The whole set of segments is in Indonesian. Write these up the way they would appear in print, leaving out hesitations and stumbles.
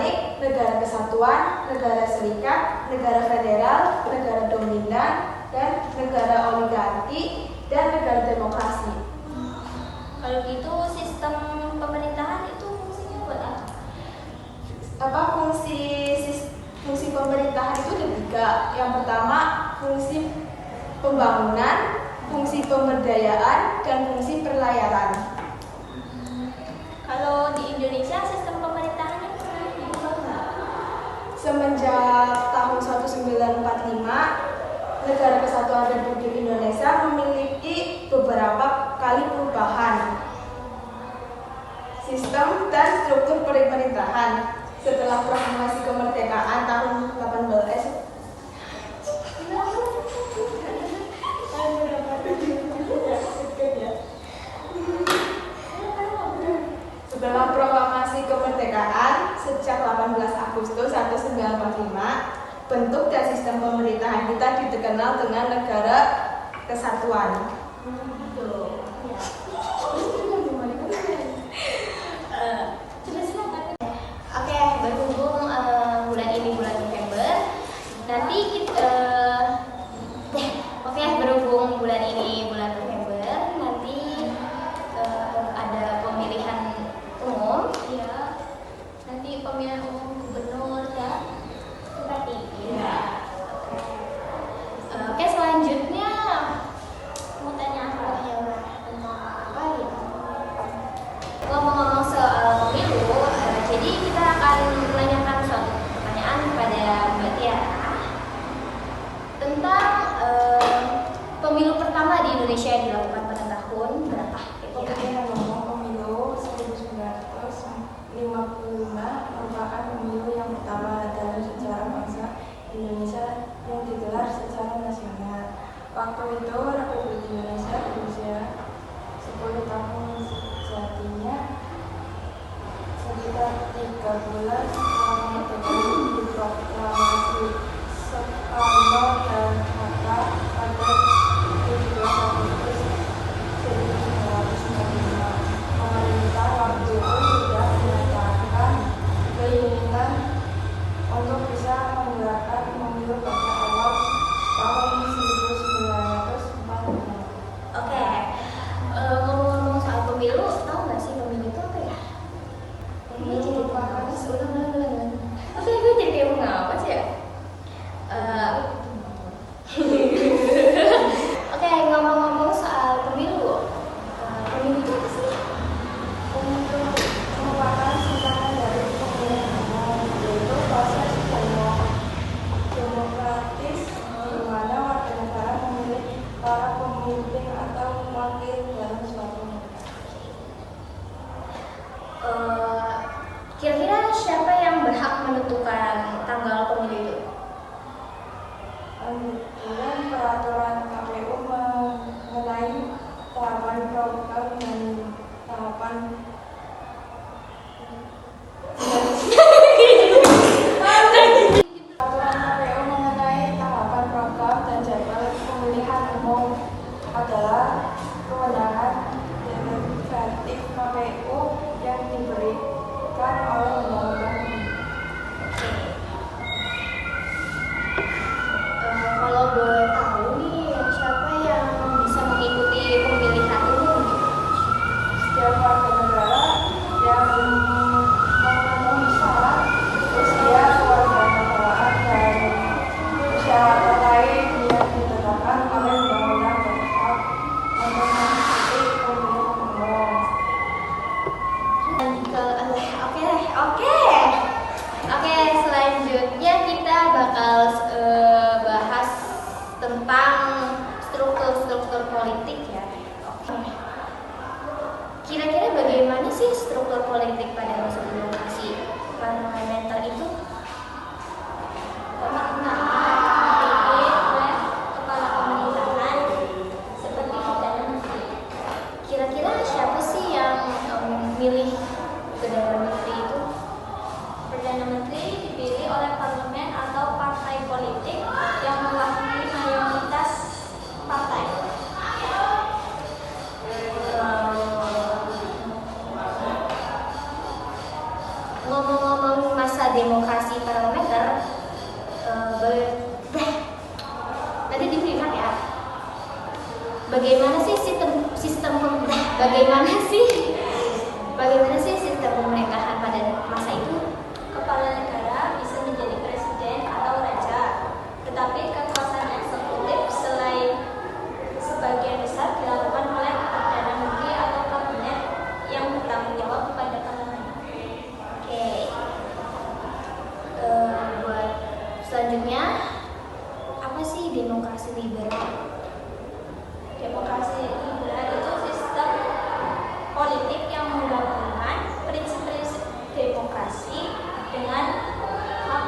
organik, negara kesatuan, negara serikat, negara federal, negara dominan, dan negara oligarki, dan negara demokrasi. Kalau gitu sistem pemerintahan itu fungsinya buat apa? Fungsi pemerintahan itu ada 3. Yang pertama, fungsi pembangunan, fungsi pemberdayaan, dan fungsi perlayaran. Kalau di Indonesia sistem pemerintahannya pernah diubah nggak? Semenjak tahun 1945, Negara Kesatuan Republik Indonesia memiliki beberapa kali perubahan sistem dan struktur pemerintahan. Setelah proklamasi kemerdekaan tahun 18 Setelah proklamasi kemerdekaan sejak 18 Agustus 1945, bentuk dan sistem pemerintahan kita dikenal dengan negara kesatuan. Oke, berhubung bulan ini bulan November, nanti kita berhubung bulan ini bulan November, nanti ada pemilihan umum, ya. Nanti pemilihan umum gubernur dan bupati. Ya. Oke, selanjutnya mau tanya apa ya? Apa ya? Ngomong-ngomong soal pemilu, jadi kita akan menanyakan suatu pertanyaan kepada Mbak Tiara tentang pemilu pertama di Indonesia yang dilakukan pada tahun berapa? Pemilu 1955 merupakan pemilu yang pertama dalam sejarah bangsa Indonesia yang digelar secara nasional. Waktu itu Republik Indonesia berusia 10 tahun sejatinya. Sekitar 3 bulan setelah kemerdekaan diproklamasi Soekarno dan Hatta pada 17 Agustus 1945. Pemerintah waktu itu sudah menyatakan keinginan untuk bisa menggelarkan pemilu pada awal tahun 1945. Oke, ngomong-ngomong soal pemilu, tahu nggak sih pemilu itu apa ya? Ini jadi pengawas, ulang. Oke, gue jadi kayak pengawas ya. Oke, ngomong-ngomong soal pemilu, pemilu itu apa sih? Untuk merupakan singkatan dari pemilihan umum, yaitu proses demokratis di mana warga negara memilih para pemimpin atau wakil dalam suatu negara. Kira-kira siapa yang berhak menentukan tanggal pemilu itu? Kemudian peraturan KPU mengenai tahapan program dan tahapan peraturan KPU mengenai tahapan program dan jadwal pemilihan umum adalah kewenangan demokratif KPU yang diberikan oleh undang-undang. Kalau boleh tahu nih, siapa yang bisa mengikuti pemilihan umum? Setiap warga negara yang memenuhi syarat usia, kewarganegaraan, dan syarat lain yang ditetapkan oleh undang-undang berhak untuk mengikuti pemilihan umum. Oke, selanjutnya kita bakal bahas tentang struktur politik ya. Oke. Kira-kira bagaimana sih struktur politik pada masa demokrasi parlementer itu? Kepala pemerintahan seperti Perdana Menteri. Kira-kira siapa sih yang memilih Perdana Menteri itu? Perdana Menteri dipilih oleh parlemen atau partai politik yang mewakili mayoritas partai. Ngomong-ngomong masa masa demokrasi parlementer, nanti dilihat ya. Bagaimana sih sistem pemerintahan pada masa itu? Kepala negara bisa menjadi presiden atau raja, tetapi kekuasaan eksekutif sebagian besar dilakukan oleh perdana menteri atau kabinet yang bertanggung jawab kepada parlemen. Oke. Buat selanjutnya, apa sih demokrasi liberal? Demokrasi liberal itu sistem politik yang menggabungkan prinsip-prinsip demokrasi dengan hak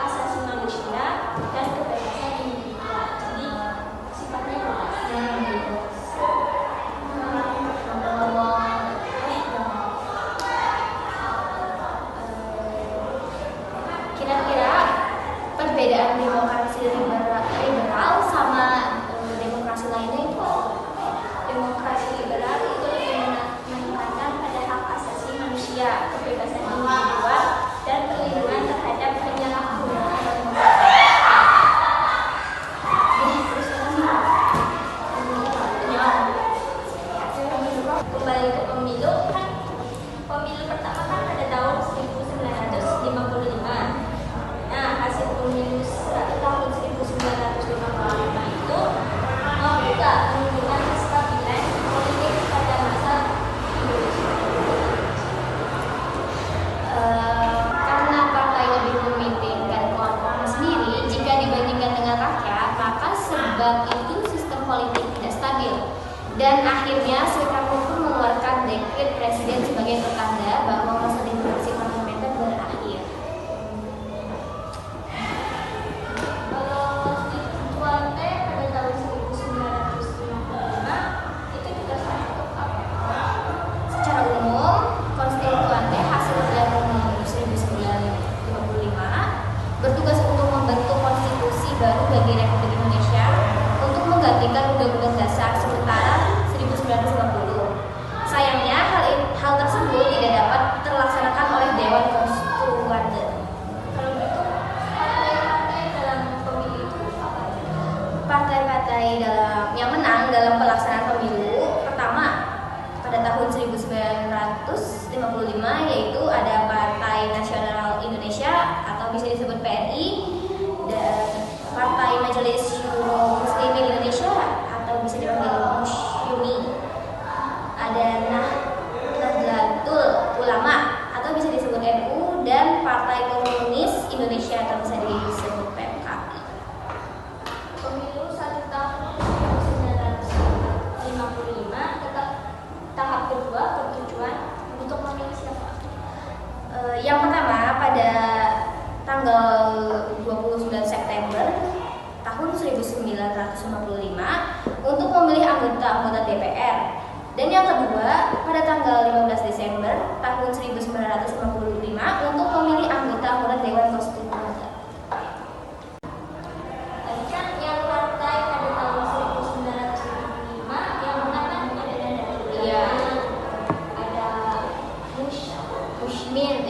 asasi manusia dan kebebasan individual. Jadi sifatnya luas. Kira-kira perbedaan demokrasi liberal sama demokrasi lainnya itu apa? Demokrasi liberal itu lebih menekankan pada hak asasi manusia, kebebasan individual, dan perlindungan terhadap penyalahgunaan demokrasi. Kembali ke pemilu, kan pemilu pertama kan pada tahun 1955. Nah, hasil pemilu tahun 1955 itu membuka kemungkinan kestabilan politik pada masa Indonesia. Karena partai lebih mementingkan kelompoknya sendiri jika dibandingkan dengan rakyat, maka sebab itu sistem politik tidak stabil. Dan akhirnya Soekarno pun mengeluarkan dekret presiden sebagai pertanda bahwa masa demokrasi parlementer berakhir. Kalau Konstituante pada tahun 1955 itu juga salah satu apa? Secara umum, Konstituante hasil pemilihan umum 1955 bertugas untuk membentuk konstitusi baru bagi Republik Indonesia untuk menggantikan Undang-Undang Dasar sementara 1950. Sayangnya hal tersebut tidak dapat terlaksanakan oleh Dewan Konstituante. Kalau gitu partai-partai dalam pemilu itu apa? Partai-partai yang menang dalam pelaksanaan pemilu pertama pada tahun 1955 yaitu ada Partai Nasional Indonesia atau bisa disebut PNI dan Partai Majelis Syuro Muslimin Indonesia atau bisa dipanggil MUSYUMI. Ada Nahdlatul Ulama atau bisa disebut NU dan Partai Komunis Indonesia atau bisa disebut PKI. Pemilu 1 tahun 1955 tetap tahap kedua bertujuan untuk memilih siapa? Yang pertama pada tanggal 29 September tahun 1955 untuk memilih anggota DPR. Dan yang kedua pada tanggal 15 Desember tahun 1955 untuk memilih anggota Dewan Konstituante. Tadi kan yang partai pada tahun 1955 yang menang kan ada Nahdlatul Ulama, Iya. ada Musyamin,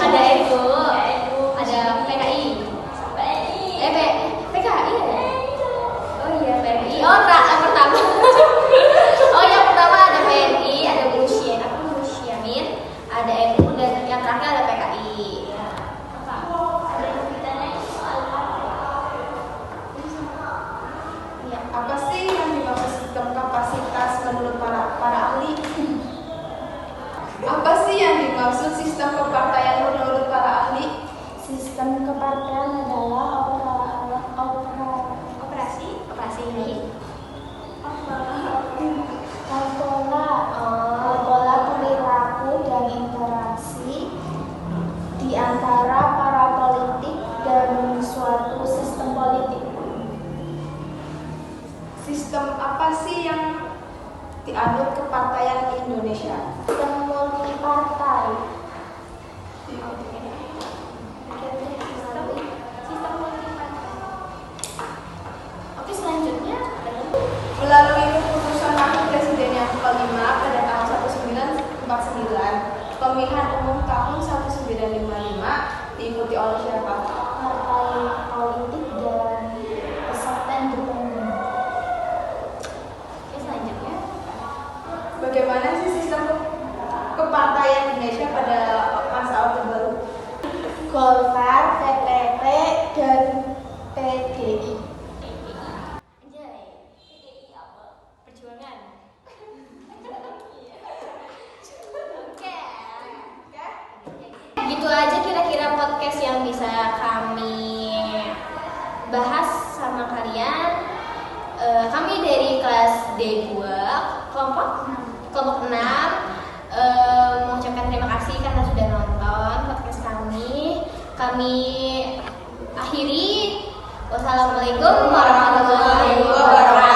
ada NU, ada PKI. PKI ya? Oh iya PNI. Oh yang pertama. Oh yang pertama ada PNI, ada Musyamin, ada NU dan yang terakhir ada PKI. Ada yang ditanya soal partai. Ya, apa sih yang dimaksud sistem kapasitas menurut para ahli? Apa sih yang dimaksud sistem kepartaian menurut para ahli? Sistem kepartean adalah operasi ini. Pola perilaku dan interaksi di antara para politik dan suatu sistem politik. Sistem apa sih yang dianut kepartaian Indonesia? Sistem multipartai. Sistem multipartai. Oke, selanjutnya adalah Melalui keputusan Wakil Presiden yang kelima pada tahun 1949, pemilihan umum tahun diikuti oleh siapa? Partai politik dan peserta independen. Oke, selanjutnya. Bagaimana sih sistem kepartaian Indonesia pada masa Orde Baru? Golkar, PPP, dan PDI. Anjay. PDI apa? Perjuangan. Oke. Gitu aja kira-kira podcast yang bisa kami bahas sama kalian. Kami dari kelas D2 kelompok 6 mengucapkan terima kasih karena sudah nonton podcast kami. Kami akhiri. Wassalamualaikum warahmatullahi wabarakatuh.